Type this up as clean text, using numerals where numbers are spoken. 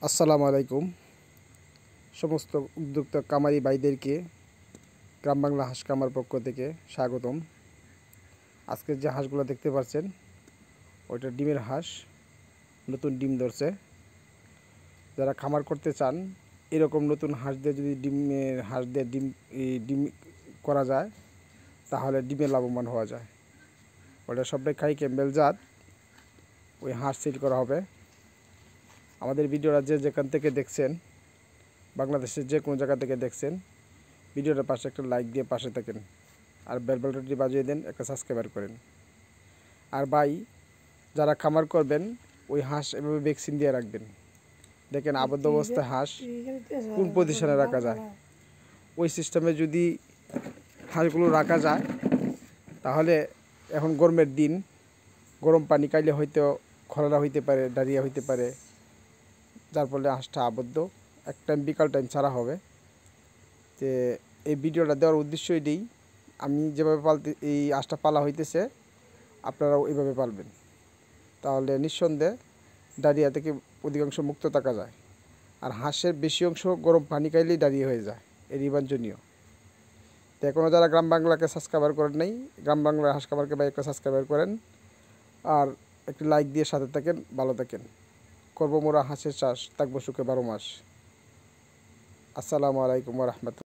আসসালামু আলাইকুম। সমস্ত উদ্যোক্তা কামারি ভাইদেরকে গ্রাম বাংলা হাঁস কামার পক্ষ থেকে স্বাগতম। আজকের যে হাঁসগুলো দেখতে পাচ্ছেন ওইটা ডিমের হাঁস, নতুন ডিম ধরছে। যারা খামার করতে চান এরকম নতুন হাঁস দিয়ে যদি ডিম করা যায় তাহলে ডিমে লাভবান হওয়া যায়। ওটা সবাই খাই ক্যাম্বেল জাত, ওই হাঁস সেল করা হবে। আমাদের ভিডিওটা যে যেখান থেকে দেখছেন, বাংলাদেশের যে কোনো জায়গা থেকে দেখছেন, ভিডিওটার পাশে একটা লাইক দিয়ে পাশে থাকেন, আর বেল বাটনটি বাজিয়ে দেন, একটা সাবস্ক্রাইবার করেন। আর ভাই, যারা খামার করবেন ওই হাঁস এভাবে ভ্যাকসিন দিয়ে রাখবেন। দেখেন আবদ্ধ অবস্থায় হাঁস কোন পজিশনে রাখা যায়, ওই সিস্টেমে যদি হাঁসগুলো রাখা যায় তাহলে এখন গরমের দিন, গরম পানি খাইলে হয়তো খরা হইতে পারে, ডায়রিয়া হইতে পারে, যার ফলে হাঁসটা আবদ্ধ। এক টাইম বিকাল টাইম ছাড়া হবে। তো এই ভিডিওটা দেওয়ার উদ্দেশ্য এটাই, আমি যেভাবে এই হাঁসটা পালা হইতেছে আপনারাও এইভাবে পালবেন, তাহলে নিঃসন্দেহে ডায়রিয়া থেকে অধিকাংশ মুক্ত থাকা যায়। আর হাঁসের বেশি অংশ গরম পানি খাইলেই ডায়রিয়া হয়ে যায়, এর বাঞ্ছনীয়। তো এখনও যারা গ্রাম বাংলাকে সাবস্ক্রাইবার করেন নাই, গ্রাম বাংলার হাঁস খামারকে ভাই একটা সাবস্ক্রাইবার করেন, আর একটি লাইক দিয়ে সাথে থাকেন। ভালো থাকেন। করবো মোরা হাঁসের চাষ, থাকবো সুখে 12 মাস। আসসালামু আলাইকুম ওয়া রাহমাতুল্লাহ।